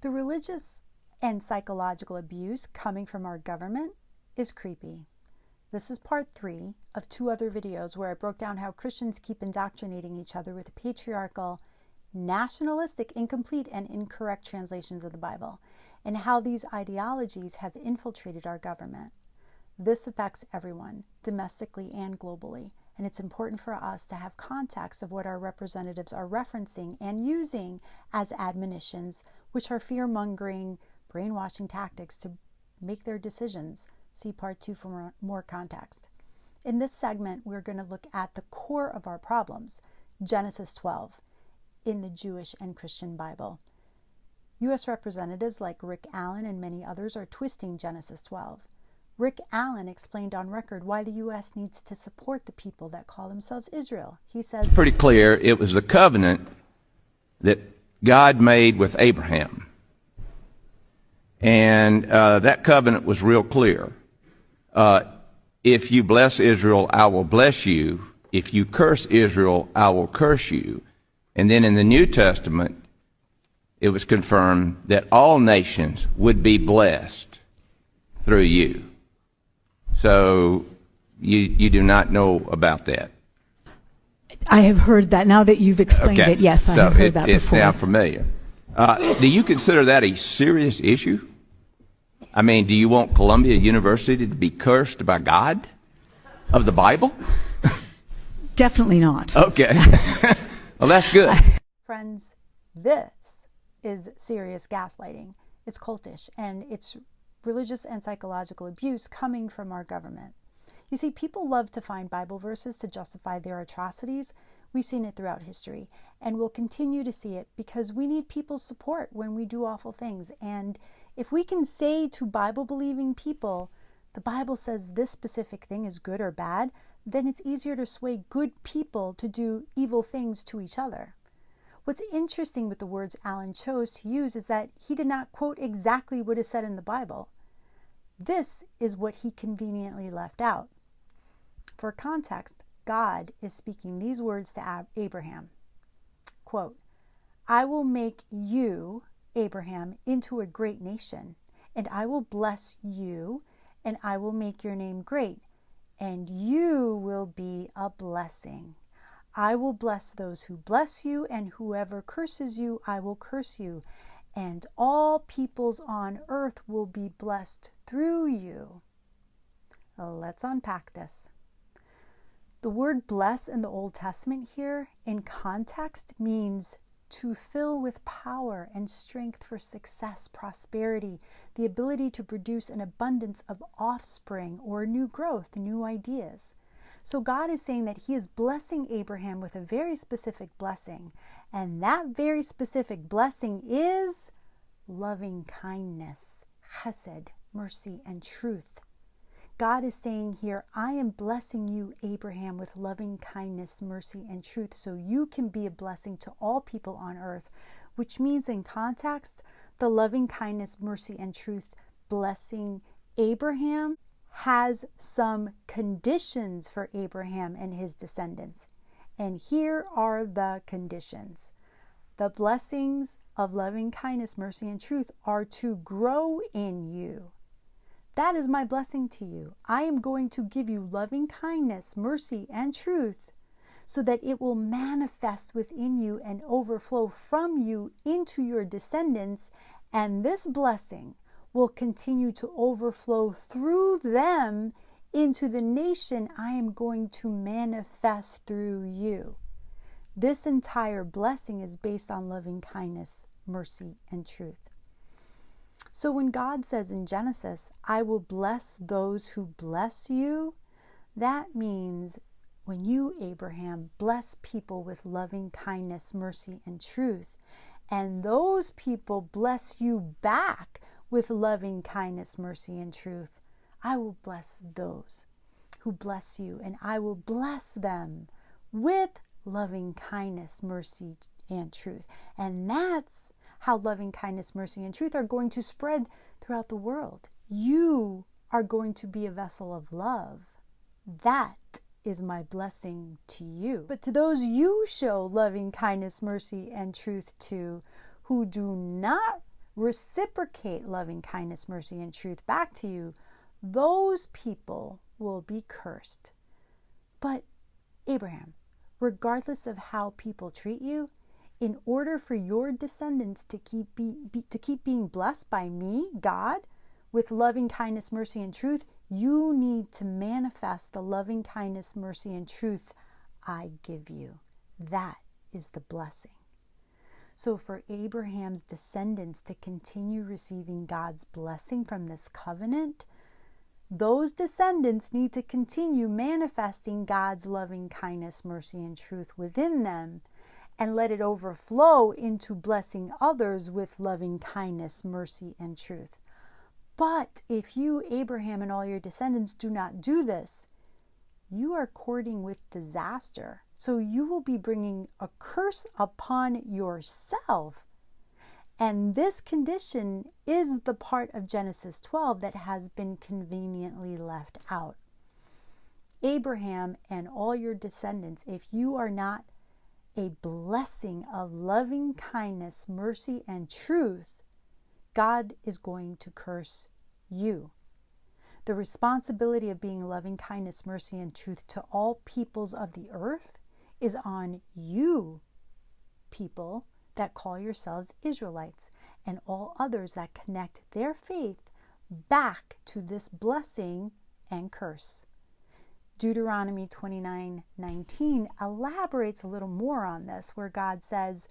The religious and psychological abuse coming from our government is creepy. This is part 3 of 2 other videos where I broke down how Christians keep indoctrinating each other with patriarchal, nationalistic, incomplete, and incorrect translations of the Bible, and how these ideologies have infiltrated our government. This affects everyone, domestically and globally, and it's important for us to have context of what our representatives are referencing and using as admonitions, which are fear-mongering, brainwashing tactics to make their decisions. See part 2 for more context. In this segment, we're going to look at the core of our problems, Genesis 12, in the Jewish and Christian Bible. U.S. representatives like Rick Allen and many others are twisting Genesis 12. Rick Allen explained on record why the U.S. needs to support the people that call themselves Israel. He says, it's pretty clear it was the covenant that God made with Abraham. And that covenant was real clear. If you bless Israel, I will bless you. If you curse Israel, I will curse you. And then in the New Testament, it was confirmed that all nations would be blessed through you. So you do not know about that. I have heard that. Now that you've explained it, yes, I have heard that before. It's now familiar. Do you consider that a serious issue? I mean, do you want Columbia University to be cursed by God of the Bible? Definitely not. Okay. Well, that's good. friends, this is serious gaslighting. It's cultish, and it's religious and psychological abuse coming from our government. You see, people love to find Bible verses to justify their atrocities. We've seen it throughout history, and we'll continue to see it because we need people's support when we do awful things. And if we can say to Bible-believing people, the Bible says this specific thing is good or bad, then it's easier to sway good people to do evil things to each other. What's interesting with the words Allen chose to use is that he did not quote exactly what is said in the Bible. This is what he conveniently left out. For context, God is speaking these words to Abraham. Quote, I will make you, Abraham, into a great nation, and I will bless you, and I will make your name great, and you will be a blessing. I will bless those who bless you, and whoever curses you, I will curse you. And all peoples on earth will be blessed through you. Let's unpack this. The word bless in the Old Testament here, in context, means to fill with power and strength for success, prosperity, the ability to produce an abundance of offspring or new growth, new ideas. So God is saying that he is blessing Abraham with a very specific blessing. And that very specific blessing is loving kindness, chesed, mercy, and truth. God is saying here, I am blessing you, Abraham, with loving kindness, mercy, and truth, so you can be a blessing to all people on earth, which means in context, the loving kindness, mercy, and truth blessing Abraham has some conditions for Abraham and his descendants. And here are the conditions. The blessings of loving kindness, mercy, and truth are to grow in you. That is my blessing to you. I am going to give you loving kindness, mercy, and truth so that it will manifest within you and overflow from you into your descendants, and this blessing will continue to overflow through them into the nation I am going to manifest through you. This entire blessing is based on loving kindness, mercy, and truth. So when God says in Genesis, I will bless those who bless you, that means when you, Abraham, bless people with loving kindness, mercy, and truth, and those people bless you back with loving kindness, mercy, and truth, I will bless those who bless you, and I will bless them with loving kindness, mercy, and truth. And that's how loving kindness, mercy, and truth are going to spread throughout the world. You are going to be a vessel of love. That is my blessing to you. But to those you show loving kindness, mercy, and truth to, who do not reciprocate loving kindness, mercy, and truth back to you, those people will be cursed. But Abraham, regardless of how people treat you, in order for your descendants to keep being blessed by me, God, with loving kindness, mercy, and truth, you need to manifest the loving kindness, mercy, and truth I give you. That is the blessing. So for Abraham's descendants to continue receiving God's blessing from this covenant, those descendants need to continue manifesting God's loving kindness, mercy, and truth within them, and let it overflow into blessing others with loving kindness, mercy, and truth. But if you, Abraham, and all your descendants do not do this, you are courting with disaster. So you will be bringing a curse upon yourself. And this condition is the part of Genesis 12 that has been conveniently left out. Abraham and all your descendants, if you are not a blessing of loving kindness, mercy, and truth, God is going to curse you. The responsibility of being loving kindness, mercy, and truth to all peoples of the earth is on you, people that call yourselves Israelites, and all others that connect their faith back to this blessing and curse. Deuteronomy 29:19 elaborates a little more on this, where God says,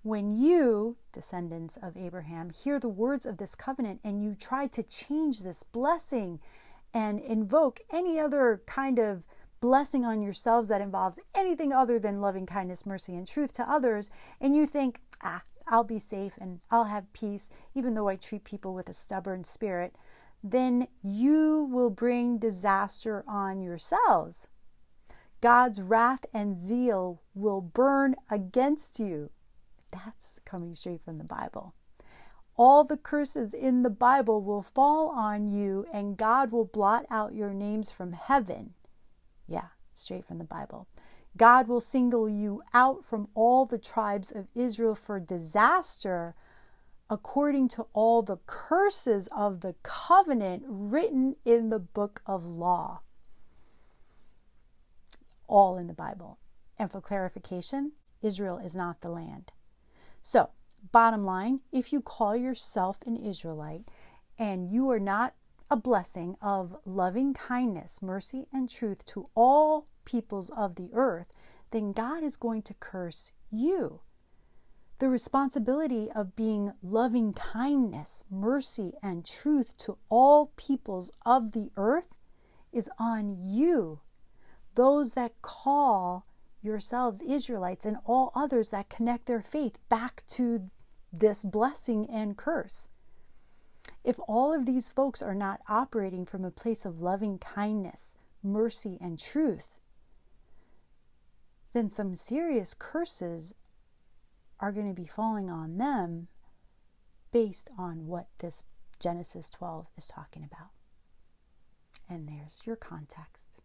when you, descendants of Abraham, hear the words of this covenant and you try to change this blessing and invoke any other kind of blessing on yourselves that involves anything other than loving kindness, mercy, and truth to others, and you think, I'll be safe and I'll have peace, even though I treat people with a stubborn spirit, then you will bring disaster on yourselves. God's wrath and zeal will burn against you. That's coming straight from the Bible. All the curses in the Bible will fall on you, and God will blot out your names from heaven. Yeah, straight from the Bible. God will single you out from all the tribes of Israel for disaster, according to all the curses of the covenant written in the book of law. All in the Bible. And for clarification, Israel is not the land. So, bottom line, if you call yourself an Israelite and you are not a blessing of loving kindness, mercy, and truth to all peoples of the earth, then God is going to curse you. The responsibility of being loving kindness, mercy, and truth to all peoples of the earth is on you. Those that call yourselves Israelites and all others that connect their faith back to this blessing and curse. If all of these folks are not operating from a place of loving kindness, mercy, and truth, then some serious curses are going to be falling on them based on what this Genesis 12 is talking about. And there's your context.